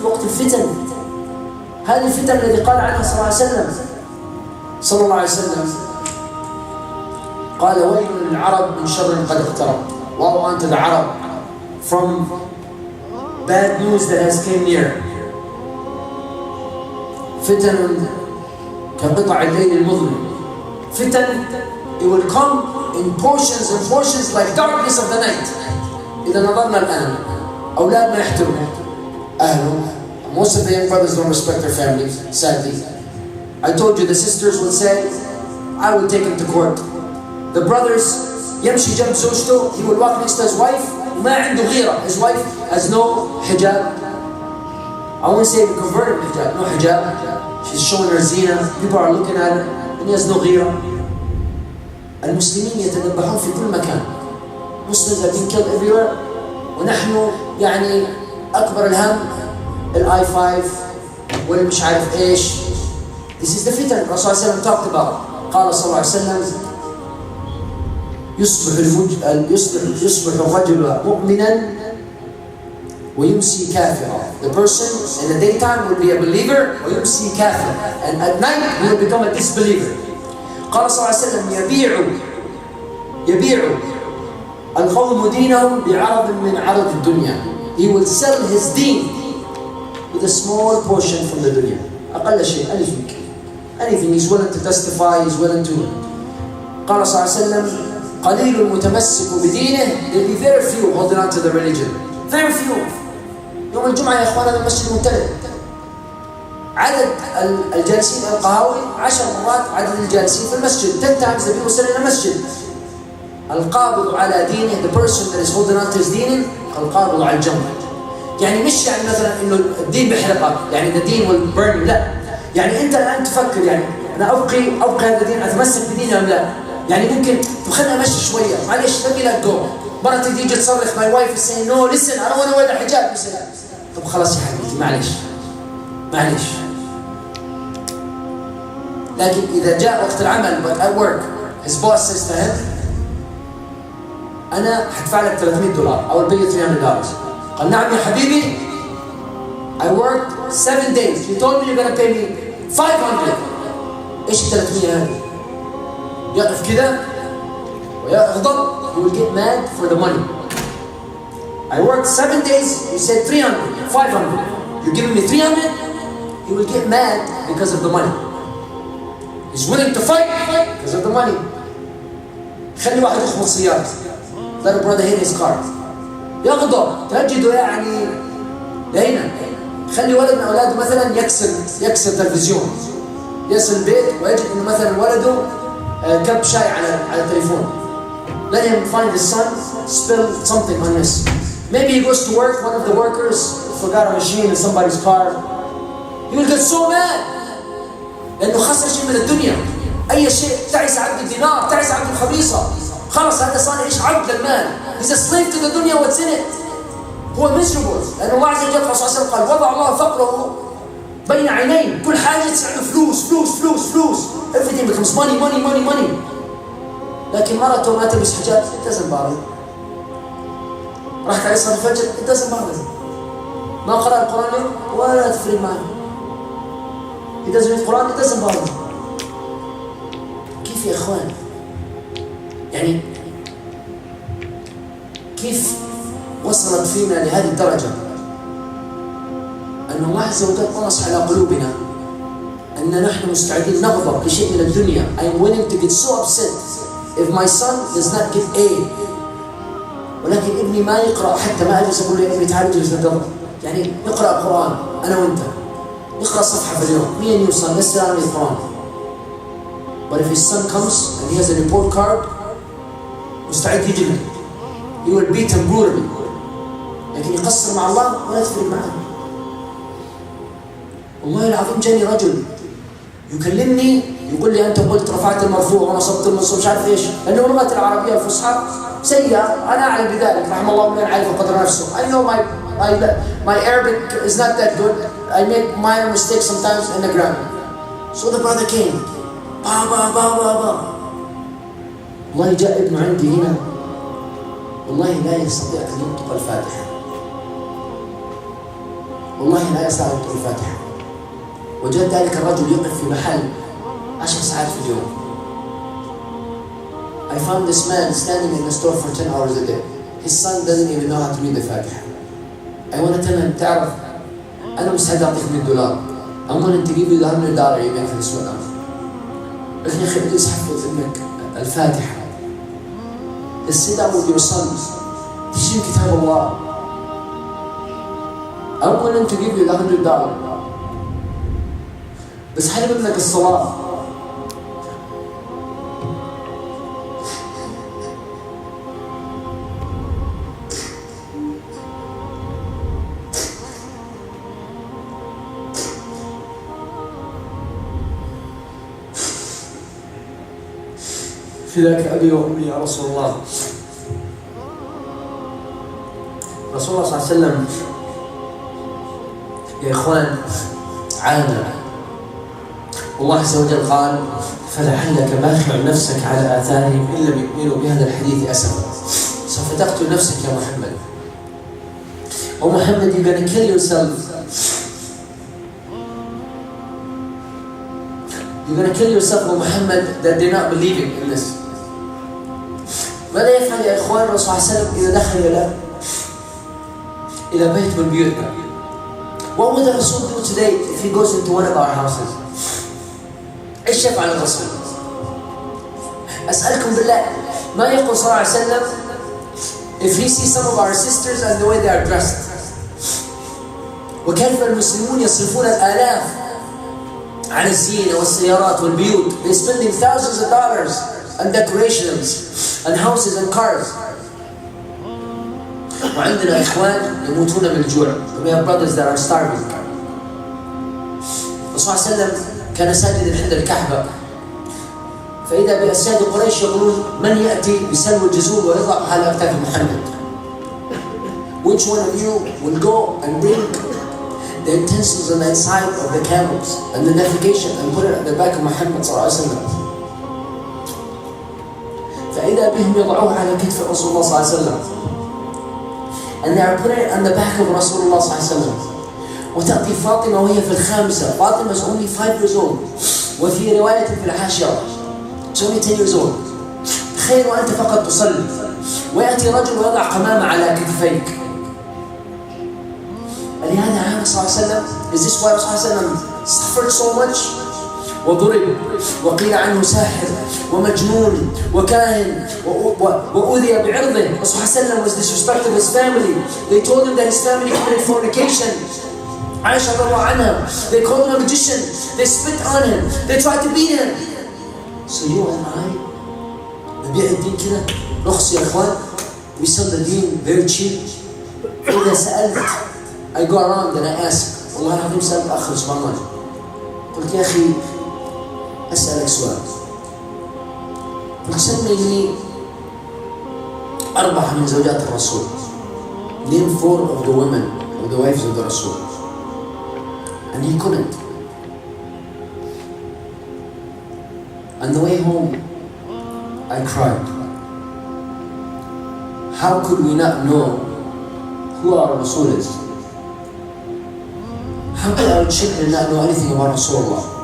في وقت الفتن. هذه الفتن التي قال عنها صلى الله عليه وسلم قال ويل للعرب من شر قد اقترب. Woe unto the Arab from bad news that has came near. فتن كقطع الليل المظلم. فتن, it will come in portions and portions like darkness of the night. إذا نظرنا الآن أولادنا يحترموا أهله. Most of the young brothers don't respect their families, sadly. I told you the sisters would say, I would take him to court. The brothers يمشي جنب زوجته, he will walk next to his wife, ما عنده غيرة. His wife has no hijab. I won't say we converted hijab, no hijab. She's showing her zina, people are looking at her, and he has no غيرة. المسلمين يتذبحون في كل مكان. Muslims are being killed everywhere. ونحن يعني أكبر الهم الI5 ولا مش عارف إيش. This is the fitan الرسول صلى الله عليه وسلم talked about. قال صلى الله عليه وسلم يصبح الرجل مؤمنا ويمسي كافرا. The person in the daytime will be a believer ويمسي كافرا, and at night he will become a disbeliever. قال صلى الله عليه وسلم يبيع القوم دينهم بعرض من عرض الدنيا. He will sell his deen with a small portion from the dunya. أقل شيء anything he's willing to testify, he's willing to. قال صلى الله عليه وسلم قليل المتمسك بدينه. There'll be very few holding on to the religion, very few. يوم الجمعة يا إخوان هذا المسجد ممتلئ. عدد الجالسين القهاوي 10 مرات عدد الجالسين في المسجد. 10 times the people sitting in the masjid. القابض على دينه, the person that is holding on to his دين القابض على الجمر. يعني مش يعني مثلا انه الدين بيحرقك, يعني the دين will burn you, لا. يعني انت الان تفكر يعني انا ابقي هذا الدين, اتمسك بديني ام لا. يعني ممكن خلينا امشي شويه, معلش let me let go. مرة تيجي تصرخ my wife is saying no listen I don't want to wear the hijab. طب خلاص يا حبيبتي معلش. لكن إذا جاء وقت العمل but at work his boss says to him أنا هدفع لك $300, I will pay you $300. قال نعم يا حبيبي, I worked 7 days, you told me you're gonna pay me $500. إيش 300 هذه؟ يقف كده ويغضب. He will get mad for the money. I worked 7 days, you said 300, 500. You're giving me 300? He will get mad because of the money. He's willing to fight because of the money. خلي واحد يخبط سيارة. Let a brother hit his car. يغضب, تجده يعني هنا. خلي ولد من أولاده مثلا يكسر تلفزيون. يصل البيت ويجد إنه مثلا ولده كب شاي على التليفون. Let him find his son spill something on this. Maybe he goes to work, one of the workers forgot a machine in somebody's car. He will get so mad. لأنه خسر شيء من الدنيا. أي شيء, تعس عبد الدينار, تعس عبد الخبيصة. خلاص هذا صار إيش, عبد المال. He's a slave to the dunya, what's in it. هو miserable. لأن الله عز وجل صلى الله عليه وسلم قال وضع الله فقره بين عينين. كل حاجة عنده فلوس. Everything becomes money. لكن مرته ما تلبس حجاب, it doesn't bother. راحت على صلاة الفجر, it doesn't bother. ما قرأ القرآن ولا تفرق معه. He doesn't read القرآن, it doesn't bother. كيف يا إخوان؟ يعني كيف وصلت فينا لهذه الدرجة أن الله عز وجل طمس على قلوبنا أن نحن مستعدين نغضب لشيء من الدنيا. I am willing to get so upset if my son does not get A. ولكن ابني ما يقرأ, حتى ما أجلس أقول له ابني تعال اجلس نقرأ. يعني نقرأ القرآن أنا وأنت, نقرأ صفحة في اليوم. Me and you son, let's learn the Quran. But if his son comes and he has a report card, مستعد يجلد. He will beat him brutally. لكن يقصر مع الله ولا تفرق معه. والله العظيم جاني رجل يكلمني يقول لي أنت قلت رفعت المرفوع ونصبت المنصوب مش عارف إيش, لأنه لغة العربية الفصحى سيئة. أنا أعلم بذلك رحم الله من عارف قدر نفسه. I know my Arabic is not that good. I make minor mistakes sometimes in the grammar. So the brother came. با والله جاء ابنه عندي هنا, والله لا يستطيع أن ينطق الفاتحة. والله لا يستطيع أن يقرأ الفاتحة. وجد ذلك الرجل يقف في محل 10 ساعات في اليوم. I found this man standing in the store for 10 hours a day. His son doesn't even know how to read the Fatiha. I want to tell him, تعرف أنا مستعد أعطيك $100. I'm going to give you the $100 you make for this one hour. لكن يا أخي بدي أحفظ إنك الفاتحة. Sit down with your sons. تشيل كتاب الله. I'm willing to give you the $100. بس حلم ابنك الصلاة. فداك أبي وأمي يا رسول الله. رسول الله صلى الله عليه وسلم يا إخوان عانى. الله عز وجل قال فلعلك باخع نفسك على آثارهم إن لم يؤمنوا بهذا الحديث أسفا. سوف تقتل نفسك يا محمد. Oh Muhammad, you're going to kill yourself. You're going to kill yourself, oh Muhammad, that they're not believing in this. ماذا يفعل يا إخوان الرسول صلى الله عليه وسلم إذا دخل إلى بيت من بيوتنا؟ What would the Rasul do today if he goes into one of our houses? إيش يفعل الرسول؟ أسألكم بالله ما يقول صلى الله عليه وسلم if he sees some of our sisters and the way they are dressed. وكيف المسلمون يصرفون الآلاف على الزينة والسيارات والبيوت. They're spending thousands of dollars on decorations and houses and cars. وعندنا إخوان يموتون من الجوع. We have brothers that are starving. الرسول صلى الله عليه وسلم كان ساجدا عند الكعبة، فإذا بأسياد قريش يقولون من يأتي بسلو الجزور ويضع على أكتاف محمد. Which one of you will go and bring the utensils on the inside of the camels and the navigation and put it at the back of Muhammad صلى الله عليه وسلم. فإذا بهم يضعوه على كتف رسول الله صلى الله عليه وسلم. And they are putting it on the back of رسول الله صلى الله عليه وسلم. وتأتي فاطمة وهي في الخامسة. فاطمة is only 5 years old. وفي رواية في العاشرة. She's only 10 years old. تخيل وأنت فقط تصلي ويأتي رجل ويضع قمامة على كتفيك. لهذا عانى صلى الله عليه وسلم. Is this why صلى الله عليه وسلم suffered so much? وضرب وقيل عنه ساحر ومجنون وكاهن وأذي بعرضه. الرسول صلى الله عليه وسلم was disrespected his family. They told him that his family committed fornication. عائشة رضي الله عنها. They called him a magician. They spit on him. They tried to beat him. So you and I نبيع الدين كده رخص يا إخوان. We sell the deen very cheap. إذا سألت I go around and I ask والله العظيم سألت أخ سبحان الله قلت يا أخي أسألك سؤال. قلت سمي لي 4 من زوجات الرسول. Name 4 of the women of the wives of the Rasul. And he couldn't. On the way home I cried. How could we not know who our Rasul is? How could our children not know anything about Rasulullah?